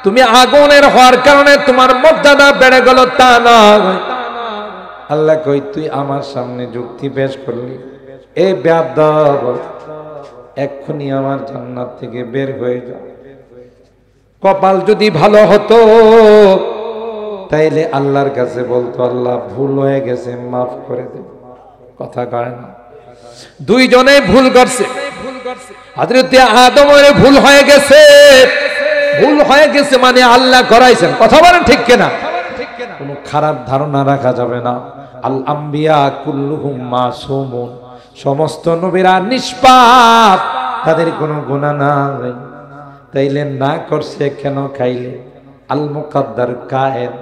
তুমি আগুনের হওয়ার কারণে তোমার মর্যাদা বেড়ে গেল তা নয়। আল্লাহ কই তুই আমার সামনে যুক্তি পেশ করলি, এ বেয়াদব, এক্ষুনি আমার জান্নাত থেকে বের হয়ে যা। কপাল যদি ভালো হতো তাইলে আল্লাহর কাছে বলতো আল্লাহ ভুল হয়ে গেছে, মাফ করে দে। কথা কয় না? দুইজনে ভুল করছে। হযরত আদমের ভুল হয়ে গেছে। ভুল হয়ে গেছে মানে আল্লাহ করাইছেন। কথা বলেন ঠিক কিনা? কোনো খারাপ ধারণা রাখা যাবে না। আল আম্বিয়া কুল্লুহুম মাসুমুন, সমস্ত নবীরা নিষ্পাপ, তাদের কোনো গুনাহ নাই। তাইলে না করছে কেন খাইলে? আল মুকাদ্দার কায়েদ,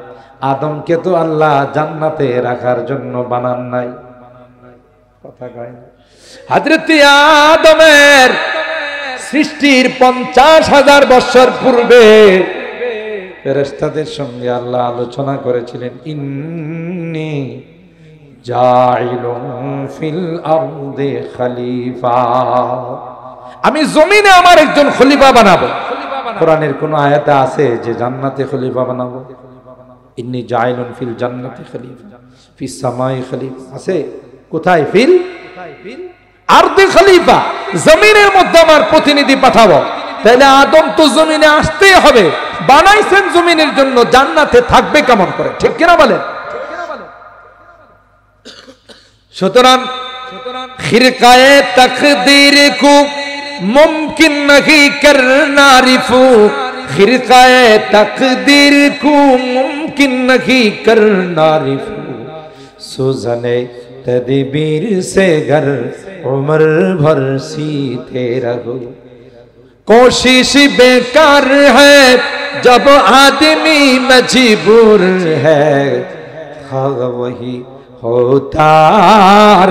আদমকে তো আল্লাহ জান্নাতে রাখার জন্য বানান নাই। কথা কয় না? হযরত আদমের সৃষ্টির 50,000 বছর পূর্বে ফেরেশতাদের সঙ্গে আল্লাহ আলোচনা করেছিলেন, ইন্নী জাইলুন ফিল আরদি খলিফা, আমি জমিনে আমার একজন খলিফা বানাবো। কোরআনের কোন আয়াতে আছে যে জান্নাতে খলিফা বানাবো? ইন্নী জাইলুন ফিল জান্নাতি খলিফা ফিস সামাই খলিফা আছে? কোথায়? ফিল আরদি খলিফা, জমিনের মধ্যে আমার প্রতিনিধি পাঠাবো। তাহলে আদম তো জমিনে আসতেই হবে, বানাইছেন জমিনের জন্য, জান্নাতে থাকবে কেমন করে? ঠিক কিনা বলেন? সুতরাং খিরকায়ে তাকদীর কো মুমকিন नहीं करना रिफू, খিরকায়ে তাকদীর কো মুমকিন नहीं करना रिफू, सुजने तदबीर से घर उम्र भर सीते रहो, कोशिश बेकार है जब आदमी मजबूर है, हाँ वही होता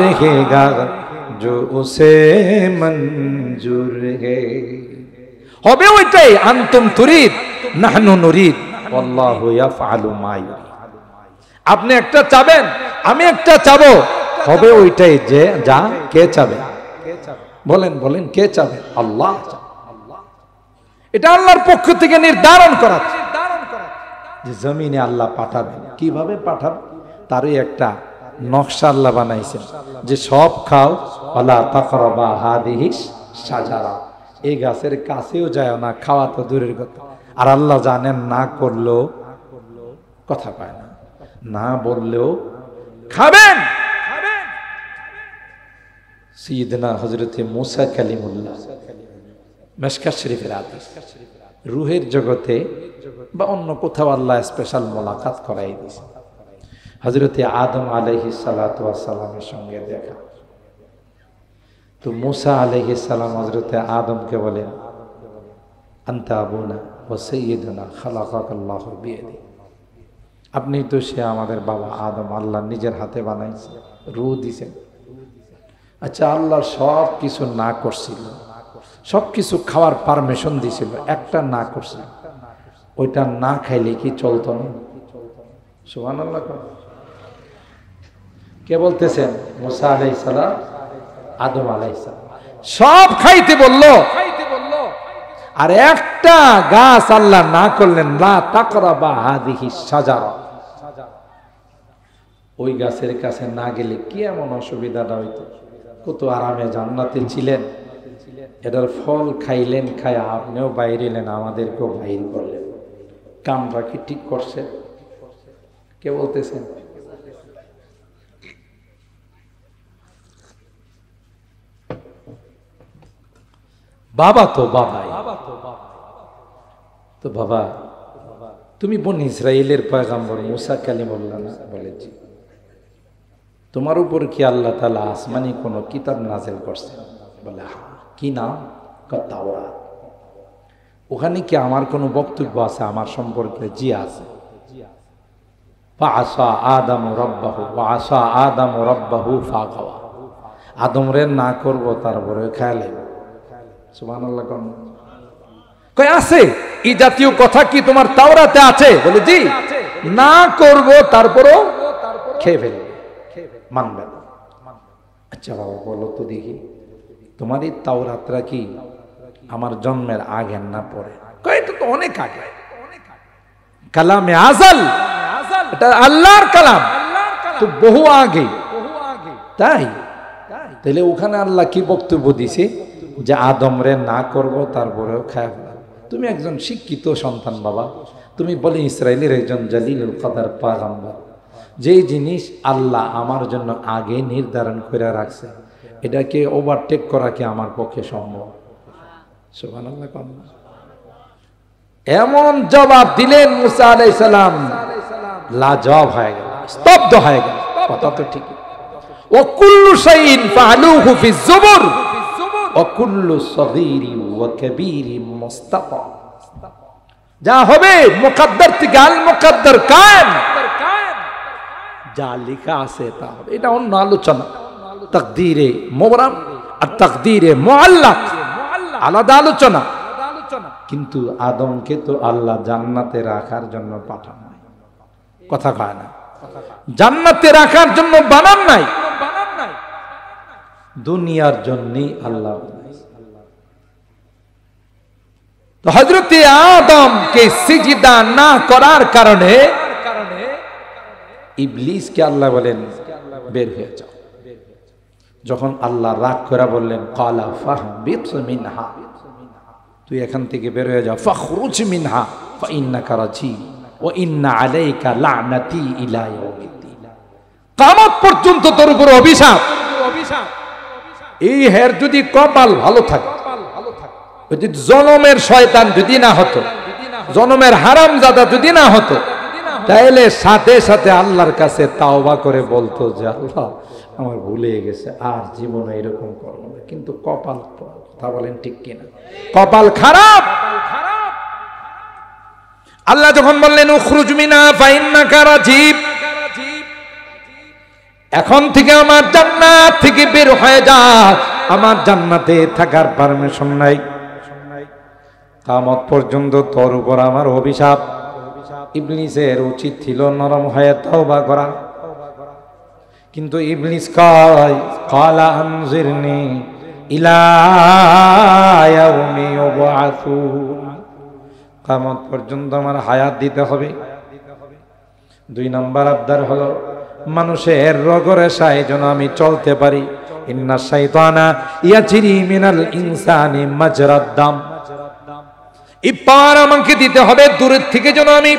रहेगा जो उसे मंजूर है। হবে ওইটাই, আনতুম তুরিদ নাহনু নুরিদ আল্লাহু ইয়াফআলু মা ইউরিদ। আপনি একটা চাবেন, আমি একটা চাবো, হবে ওইটাই যে যা কে চাবে? বলেন বলেন, কে চাবে? আল্লাহ। এটা আল্লাহর পক্ষ থেকে নির্ধারণ করা যে জমিনে আল্লাহ পাঠাবেন। কিভাবে পাঠাবেন তারই একটা নকশা আল্লাহ বানাইছেন, যে সব খাও, ওয়ালা তাকরাবা হাদিহিস শাজারা, এই গাছের কাছেও যায় না, খাওয়া তো দূরের কথা। আর আল্লাহ জানেন না করলেও, কথা পায় না, না বললেও খাবেন। সাইয়েদনা হযরতে মুসা কালিমুল্লাহ, মিশকাত শরীফের হাদিস, রূহের জগতে বা অন্য কোথাও আল্লাহ স্পেশাল মোলাকাত করাই দিয়েছে। হযরতে আদম আলাইহিস সালাতু ওয়াস সালামের সঙ্গে দেখা। তো মুসা আলাইহিস সালাম হযরতে আদমকে বলেন, আনতা আবুনা ওয়া সাইয়্যিদুনা খালাকাকাল্লাহু বিয়াদি, আপনি তো সে আমাদের বাবা আদম, আল্লাহ নিজের হাতে বানাইছে, রূহ দিয়েছেন। আচ্ছা, আল্লাহ সব কিছু না করছিল, সব কিছু খাওয়ার পারমিশন দিয়েছিল, একটা না করছিল, ওইটা না খাইলে কি চলতো না? সুবহানাল্লাহ। কে বলতেছেন? মুসা আলাইহিস সালাম, আদম আলাইহিস সালাম, সব খাইতে বললো, আর একটা গাছ আল্লাহ না করলেন, লা তাকরাবা হাদিহিস শাজারা, ওই গাছের কাছে না গেলে কি এমন অসুবিধাটা হইতো? কত আরামে জান্নাতে ছিলেন, এটার ফল খাইলেন, খায় আপনিও বাইরেলেন, আমাদেরকেও বাইর করলেন। কামটা কি ঠিক করছে? কে বলতেছেন? বাবা তো বাবাই। তো বাবা, তুমি বনি ইসরাইলের পয়গম্বর মুসা কালিমুল্লাহ না? বলেছি। তোমার উপর কি আল্লাহ তাআলা আসমানি কোনো কিতাব নাযিল করছেন? বলে কি নাম? তাওরাত। ওখানে কি আমার কোনো বক্তব্য আছে আমার সম্পর্কে? জি আছে। ফাআসা আদম রাব্বাহু ওয়া আসা আদম রাব্বাহু ফাগাওয়া, আদম রে না করব তারপরে খেয়াল। সুবহানাল্লাহ কোন কই আছে এই জাতীয় কথা কি তোমার তাওরাতে আছে? বলে জি। না করব তারপরও খেয়ে ফেলবে, মানবে না। আচ্ছা বাবা বলো তো দেখি তোমার এই তাওরাতরা কি আমার জন্মের আগে না পরে? কই এটা তো অনেক আগে, কালামে আজল, এটা আল্লাহর কালাম, তো বহু আগে। তাই তাহলে ওখানে আল্লাহ কি বক্তব্য দিছে যে আদম রে না করব তারপরেও খায় ফেলা। তুমি একজন শিক্ষিত সন্তান বাবা, তুমি বলে ইসরায়েলের একজন জালিলুল কদর পয়গম্বর, যেই জিনিস আল্লাহ আমার জন্য আগে নির্ধারণ করে রাখছে এটাকে ওভারটেক করা কি আমার পক্ষে সম্ভব? সুবহানাল্লাহ। এমন জবাব দিলেন মুসা আলাইহিস সালাম, লাজবাব হয়ে গেল, স্তব্ধ হয়ে গেল। কথা তো ঠিকই। ওয়া কুল্লু শাইইন ফাআলুহু ফিজ জুবুর ওয়া কুল্লু সগীরিন ওয়া কাবীরিন মুস্তাতা। যা হবে মুকদ্দর থেকে আল মুকদ্দর কায়েম, যা লেখা আছে তা হবে। এটা অন্য আলোচনা, তাকদীরে মুবরাম আর তাকদীরে মুআল্লাক আলাদা আলোচনা। কিন্তু আদমকে তো আল্লাহ জান্নাতে রাখার জন্য পাঠান নাই, কথা কয় না, জান্নাতে রাখার জন্য বানান নাই, দুনিয়ার জন্যই আল্লাহ বানাইছে। তো হযরতে আদমকে সিজদা না করার কারণে ইবলিসকে আল্লাহ বলেন বের হয়ে যাও। যখন আল্লাহ রাগ করে বললেন ক্বালা ফাহবিত মিনহা, তুই এখান থেকে বের হয়ে যাও, ফাখরুজ মিনহা ফাইন্নাকা রাজিম ওয়া ইন্না আলাইকা লা'নাতি ইলা ইয়াউমিদ্দিন। কিয়ামত পর্যন্ত তোর উপর অভিশাপ। এই হের যদি কপাল ভালো থাকে, যদি জনমের শয়তান যদি না হতো, জনমের হারামজাদা যদি না হতো, তাহলে সাথে সাথে আল্লাহর কাছে তাওবা করে বলতো যে আল্লাহ আমার ভুলে গেছে, আর জীবনে এরকম করবো না। কিন্তু কপাল, কথা বলেন ঠিক কিনা, কপাল খারাপ। আল্লাহ যখন বললেন উখরুজ মিনহা ফাইন্নাকা রাজিম, এখন থেকে আমার জান্নাত থেকে বের হয়ে যা, আমার জান্নাতে থাকার পারমিশন নাই, কিয়ামত পর্যন্ত তোর উপর আমার অভিশাপ। ইবলিসের উচিত ছিল নরম হয়ে তওবা করা, কিন্তু ইবলিস কয় ক্বালা আনজিরনি ইলা ইয়াউমি ইউবআসুন, কিয়ামত পর্যন্ত আমার হায়াত দিতে হবে। 2 নম্বর আবদার হলো মানুষের রগরেশায় যেন আমি চলতে পারি। ইন্না শাইতানা ইয়াজরি মিনাল ইনসানি মাজরাদ দাম, এই পাওয়ার আমাকে দিতে হবে। দূরের থেকে যেন আমি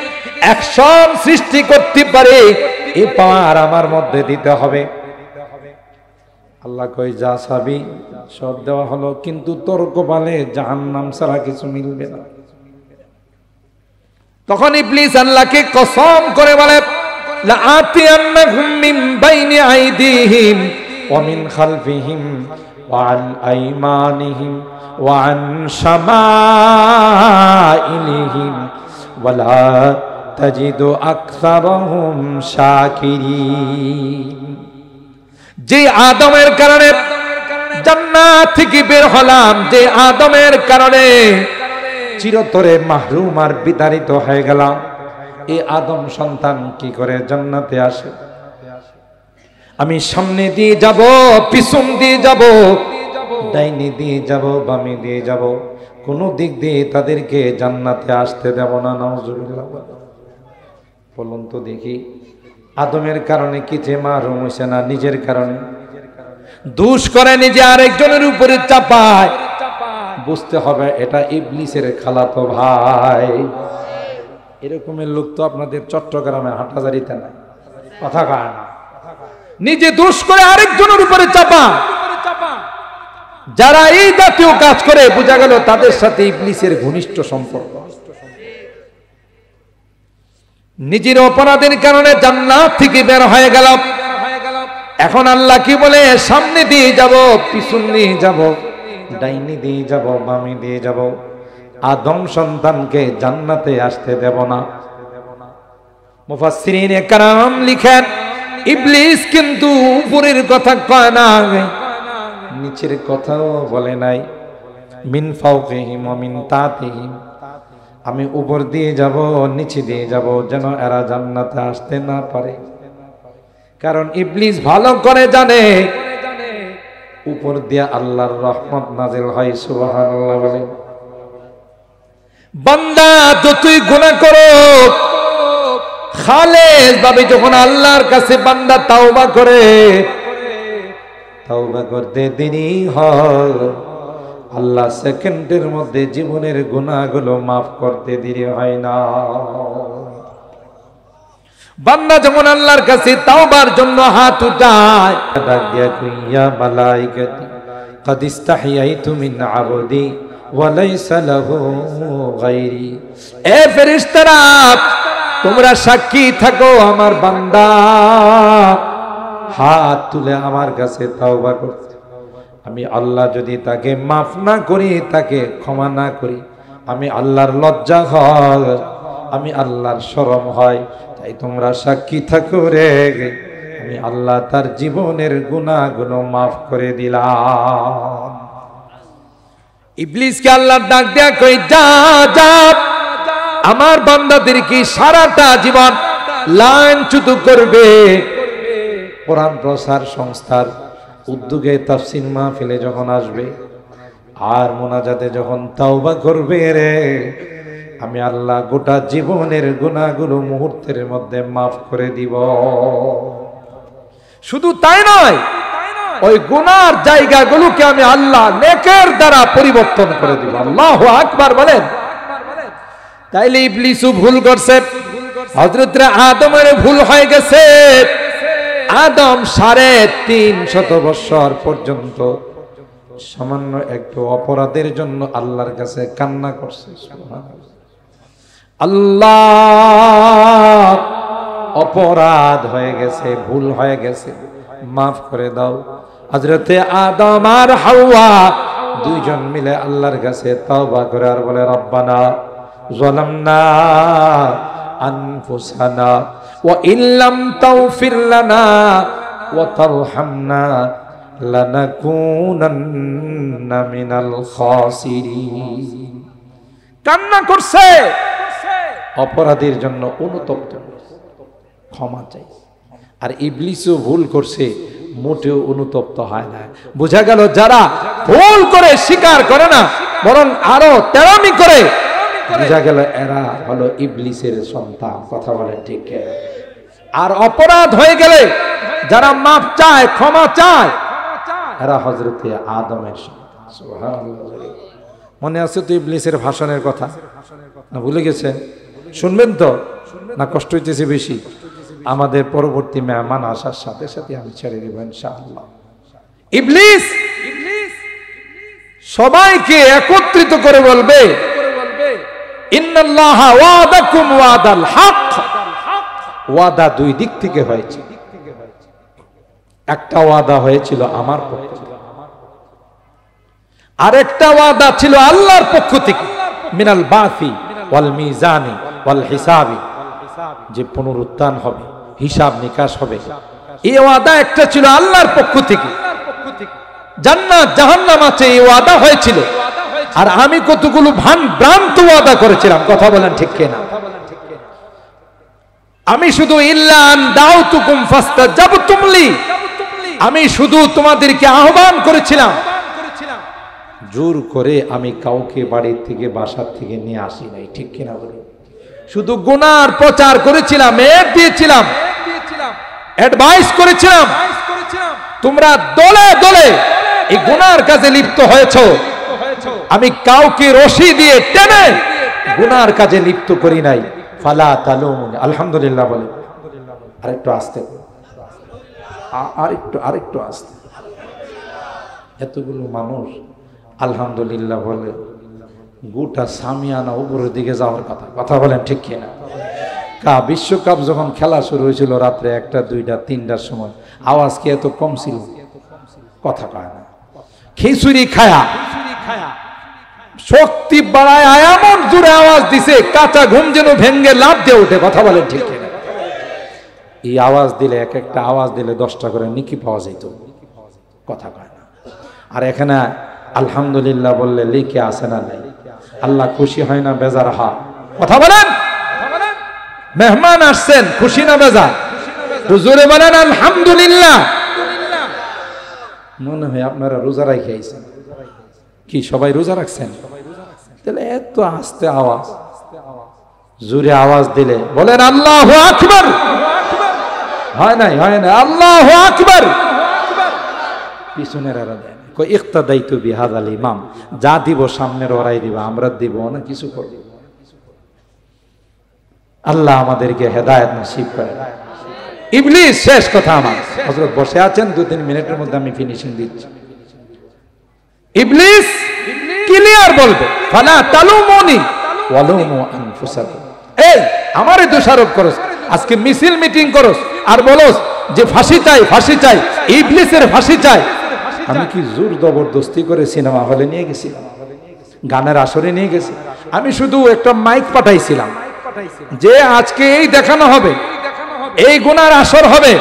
অ্যাকশন সৃষ্টি করতে পারি, এই পাওয়ার আমার মধ্যে দিতে হবে। আল্লাহ কই যা চাবি সব দেওয়া হলো, কিন্তু তোর কপালে জাহান্নাম ছাড়া কিছু মিলবে না। তখন ইবলিস আল্লাহকে কসম করে বলে লাআতিয়ান্নাহুম মিন বাইনি আইদিহিম ওয়া মিন খালফিহিম ওয়া আন আইমানিহিম ওয়া আন শামাইলিহিম ওয়া লা তাজিদু আকসারাহুম শাকিরিন। যে আদমের কারণে জান্নাত থেকে বের হলাম, যে আদমের কারণে চিরতরে মাহরুম আর বিতাড়িত হয়ে গেলাম, এই আদম সন্তান কি করে জান্নাতে আসে? আমি সামনে দিয়ে যাব, পিছন দিয়ে যাব, ডাইনি দিয়ে যাব, বামে দিয়ে যাব, কোন দিক দিয়ে তাদেরকে জান্নাতে আসতে দেব না। নাউজুবিল্লাহ। বলুন তো দেখি, আদমের কারণে কি যে মাহরুম হইছে না? নিজের কারণে দোষ করে নিজে আরেকজনের উপরে চাপায়। বুঝতে হবে এটা ইবলিসের খালাতো ভাই। এরকমের লোক তো আপনাদের চট্টগ্রামে হাটাজারিতে নাই, কথা কয় না। নিজে দোষ করে আরেকজনের উপরে চাপা। যারা এই জাতীয় কাজ করে বোঝা গেল তাদের সাথে ইবলিসের ঘনিষ্ঠ সম্পর্ক। নিজের অপরাধের কারণে জান্নাত থেকে বের হয়ে গেল। এখন আল্লাহ কি বলে? সামনে দিয়ে যাব, পিছন দিয়ে যাব, ডাইনি দিয়ে যাব, বামে দিয়ে যাব, আদম সন্তানকে জান্নাতে আসতে দেব না। মুফাসসিরিনে কেরাম লিখেন ইবলিস কিন্তু উপরের কথা কয় না, নিচের কথাও বলে নাই। মিন ফাওকিহিম ওয়া মিন তাহতিহিম, আমি উপর দিয়ে যাব নিচে দিয়ে যাব, যেন এরা জান্নাতে আসতে না পারে। কারণ ইবলিস ভালো করে জানে উপর দিয়ে আল্লাহর রহমত নাজিল হয়। সুবহানাল্লাহ বলেন। বান্দা যতই গুনাহ করো, খালেস ভাবে যখন আল্লাহর কাছে বান্দা তাওবা করে, তাওবা করতে দেরি হয়, আল্লাহ সেকেন্ডের মধ্যে জীবনের গুনাহগুলো মাফ করতে দেরি হয় না। বান্দা যখন আল্লাহর কাছে তাওবার জন্য হাত উঠায়, ডাক দিয়া কুইয়া মালাইকাতি قد استحييت من عبدي وليس له غيري, এ ফেরেশতারা তোমরা সাক্ষী থাকো, আমার বান্দা হাত তুলে আমার কাছে তাওবা করছে, আমি আল্লাহ যদি তাকে মাফ না করি, তাকে ক্ষমা না করি, আমি আল্লাহর লজ্জা হয়, আমি আল্লাহর শরম হয়, তাই তোমরা সাক্ষী থাকো রে, আমি আল্লাহ তার জীবনের গুনাহগুলো মাফ করে দিলাম। ইবলিসকে আল্লাহ ডাক দেয়া কই, যা যা আমার বান্দাদেরকে সারাটা জীবন লাঞ্ছিত করবে। কোরআন প্রচার সংস্থার উদ্যোগে তাফসীর মাহফিলে যখন আসবে আর মোনাজাতে যখন তাওবা করবে রে, আমি আল্লাহ গোটা জীবনের গুনাহগুলো মুহূর্তের মধ্যে মাফ করে দিব। শুধু তাই নয়, ওই গুনার জায়গাগুলোকে আমি আল্লাহ নেকের দ্বারা পরিবর্তন করে দিব। আল্লাহু আকবার বলেন। তাইলে ইবলিসও ভুল করছে, হযরত আদমের ভুল হয়ে গেছে। আদম 350 বছর পর্যন্ত সামান্য একটু অপরাধের জন্য আল্লাহর কাছে কান্না করছে। আল্লাহ, অপরাধ হয়ে গেছে, ভুল হয়ে গেছে, মাফ করে দাও। হযরতে আদম আর হাওয়া দুইজন মিলে আল্লাহর কাছে তওবা করে আর বলে, রব্বানা যালামনা আনফুসানা ওয়া ইল্লাম তাগফির লানা ওয়া তারহামনা লানাকুনান্না মিনাল খাসিরিন। কান্না করছে, অপরাধের জন্য অনুতপ্ত, ক্ষমা চাই। আর ইবলিসও ভুল করছে, মোটেও অনুতপ্ত হয় না। বোঝা গেল যারা ভুল করে স্বীকার করে না, বরং আরো তেরামি করে, বোঝা গেল এরা হলো ইবলিসের সন্তান। কথা বলেন ঠিক? আর অপরাধ হয়ে গেলে যারা মাফ চায়, ক্ষমা চায়, এরা হযরতে আদমের সন্তান। সুবহানাল্লাহ। মনে আছে তো ইবলিসের ভাষণের কথা? না ভুলে গেছেন? শুনবেন তো না কষ্ট হইতেছে বেশি? আমাদের পরবর্তী মেহমান আসার সাথে সাথে আমি ছেড়ে দেব ইনশাআল্লাহ। ইবলিস সবাইকে একত্রিত করে বলবে, ইন্নাল্লাহা ওয়াদাকুম ওয়াদাল হক। ওয়াদা দুই দিক থেকে হয়েছে। একটা ওয়াদা হয়েছিল আমার পক্ষ থেকে, আরেকটা ওয়াদা ছিল আল্লাহর পক্ষ থেকে, মিনাল বাসি ওয়াল মিজানি ওয়াল হিসাবি, যে পুনরুত্থান হবে, হিসাব নিকাশ হবে। এই ওয়াদা একটা ছিল আল্লাহর পক্ষ থেকে। জান্নাত জাহান্নাম আছে, এই ওয়াদা হয়েছিল। আর আমি কতগুলো ভ্রান্ত ওয়াদা করেছিলাম। কথা বলেন ঠিক কিনা? আমি শুধু ইল্লা আন দাউতুকুম ফাস্তাজাবতুম লি, আমি শুধু তোমাদেরকে আহ্বান করেছিলাম, জোর করে আমি কাউকে বাড়ির থেকে, বাসার থেকে নিয়ে আসি নাই। ঠিক কিনা বলি? শুধু গুনার প্রচার করেছিলাম, এড দিয়েছিলাম, অ্যাডভাইস করেছিলাম। তোমরা দলে দলে এই গুনার কাজে লিপ্ত হয়েছো। আমি কাউকে রশি দিয়ে টেনে গুনার কাজে লিপ্ত করি নাই। ফালা তালুমুনি। আলহামদুলিল্লাহ বলে। আরেকটু আস্তে, আরেকটু আস্তে। এতগুলো মানুষ আলহামদুলিল্লাহ বলে, গোটা সামিয়ানা উপরের দিকে যাওয়ার কথা। কথা বলেন ঠিক কিনা? বিশ্বকাপ যখন খেলা শুরু হয়েছিল রাত্রে 1টা, 2টা, 3টার সময়, আওয়াজ কি এত কম ছিল? কথা কয় না। খিচুড়ি খায়া শক্তি বাড়ায় এমন জোরে আওয়াজ দিছে, কাঁচা ঘুম যেন ভেঙ্গে লাফ দিয়ে ওঠে। কথা বলেন ঠিক কিনা? এই আওয়াজ দিলে, এক একটা আওয়াজ দিলে 10টা করে নেকি পাওয়া যেত। কথা কয় না। আর এখানে আলহামদুলিল্লাহ বললে লিখে আসে না নাই? আল্লাহ খুশি হয় না বেজার হয়? কথা বলেন। মেহমান আসছেন, খুশি না বেজার? জোরে বলেন আলহামদুলিল্লাহ। মনে হয় আপনারা রোজা রাখে আইছেন। কি সবাই রোজা রাখছেন? তাহলে এত আস্তে আওয়াজ, জোরে আওয়াজ দিলে বলেন আল্লাহু আকবার। হয় নাই, হয় না? আল্লাহু আকবার। পিছনের আর দেন কই ইক্তাদাইতু বিহাদাল ইমাম, যা দিব সামনের ওরাই দিব, আমরা দিব না কিছু করব। আল্লাহ আমাদেরকে হেদায়েত নসিব করেন। ইবলিস, শেষ কথা আমার, হযরত বসে আছেন, 2-3 মিনিটের মধ্যে আমি ফিনিশিং দিচ্ছি। ইবলিস ক্লিয়ার বলবে, ফালা তালুমুনি ওয়ালুমু আনফুসাকুম। এই আমারে দোষারোপ করস, আজকে মিছিল মিটিং করস আর বলস যে ফাঁসি চাই, ফাঁসি চাই, ইবলিসের ফাঁসি চাই। আমি কি জোর জবরদস্তি করে সিনেমা হলে নিয়ে গেছি, গানের আসরে নিয়ে গেছি? আমি শুধু একটা মাইক পাঠাইছিলাম যে আজকে এই দেখানো হবে, এই গুনার আসর হবে,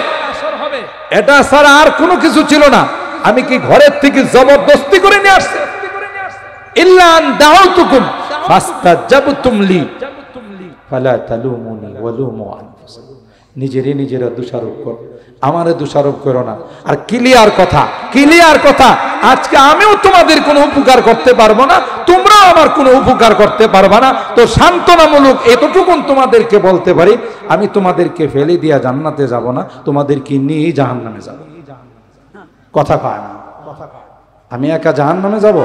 এটা ছাড়া আর কোনো কিছু ছিল না। আমি কি ঘরের থেকে জবরদস্তি করে নিয়ে আসছি? ইল্লা আন দাউতুকুম ফাস্তাজাবতুম লি ফালা তালুমুনি ওয়ালুমু আনফুসাকুম। নিজেরই নিজেরা দোষারোপ কর, আমারে দোষারোপ করো না। আর ক্লিয়ার কথা, ক্লিয়ার কথা, আজকে আমিও তোমাদের কোনো উপকার করতে পারবো না, তোমরাও আমার কোনো উপকার করতে পারবা না। তো সান্ত্বনামূলক এতটুকুন তোমাদেরকে বলতে পারি, আমি তোমাদেরকে ফেলে দিয়া জান্নাতে যাব না, তোমাদেরকে নিয়ে জাহান্নামে যাব। কথা কয় না? আমি একা জাহান্নামে যাব?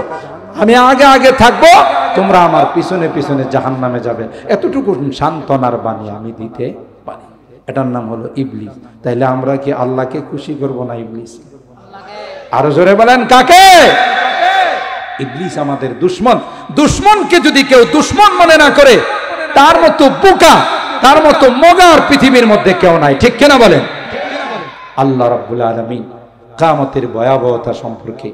আমি আগে আগে থাকবো, তোমরা আমার পিছনে পিছনে জাহান্নামে যাবে। এতটুকু সান্ত্বনার বাণী আমি দিতে পারি। এটার নাম হলো ইবলিস। তাইলে আমরা কি আল্লাহকে খুশি করব না ইবলিস? আরো জোরে বলেন কাকে? ইবলিস আমাদের দুশমন। দুশমনকে যদি কেউ দুশমন মনে না করে, তার মতো বোকা, তার মতো মগার পৃথিবীর মধ্যে কেউ নাই। ঠিক কিনা বলেন? আল্লাহ রাব্বুল আলামিন কিয়ামতের ভয়াবহতা সম্পর্কে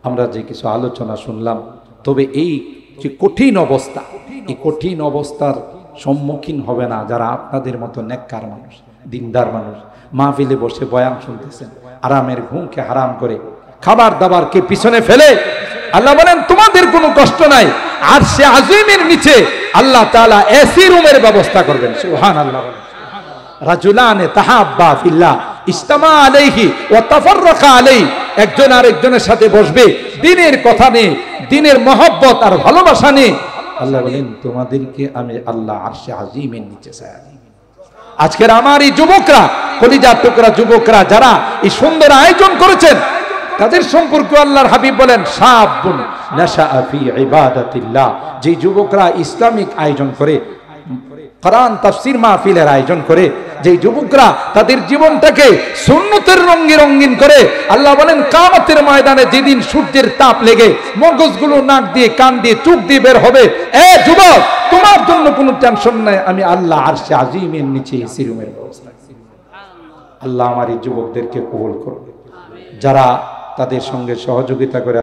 আমরা যে কিছু আলোচনা শুনলাম, তবে এই যে কঠিন অবস্থা, এই কঠিন অবস্থার সম্মুখীন হবে না যারা আপনাদের মতো নেককার মানুষ, দিনদার মানুষ, মাহফিলে বসে বয়ান শুনতেছেন, আরামের ঘুমকে হারাম করে, খাবার দাবারকে পিছনে ফেলে। আল্লাহ বলেন তোমাদের কোনো কষ্ট নাই, আরশে আজিমের নিচে আল্লাহ তাআলা এসি রুমের ব্যবস্থা করবেন। সুবহানাল্লাহ। রাজুলানে তাহাব্বা ফিল্লাহ ইজতামা আলাইহি ওয়া তাফাররাকা আলাইহি, একজন আরেকজনের সাথে বসবে দ্বীনের কথা নিয়ে, দ্বীনের মহব্বত আর ভালোবাসা নিয়ে। আল্লাহ বলেন তোমাদেরকে আমি আল্লাহ আরশে আজিমের নিচে ছায়া দিই। আজকের আমার এই যুবকরা, কলিজার টুকরা যুবকরা যারা এই সুন্দর আয়োজন করেছেন, তাদের সম্পর্কে আল্লাহর হাবিব বলেন শাবুন নাশাআ ফি ইবাদাতিল্লাহ। যে যুবকরা ইসলামিক আয়োজন করে, কোরআন তাফসীর মাহফিলের আয়োজন করে, যে যুবকরা তাদের জীবনটাকে সুন্নতের রঙে রঙিন করে, আল্লাহ বলেন কিয়ামতের ময়দানে যেদিন সূর্যের তাপ লেগে মগজগুলো নাক দিয়ে, কান দিয়ে, চোখ দিয়ে বের হবে, এ যুবক তোমার জন্য কোনো টেনশন নাই, আমি আল্লাহ আরশে আজিমের নিচে এসি রুমের ব্যবস্থা। আল্লাহ আমার এই যুবকদেরকে কবুল করবে, যারা তাদের সঙ্গে সহযোগিতা করে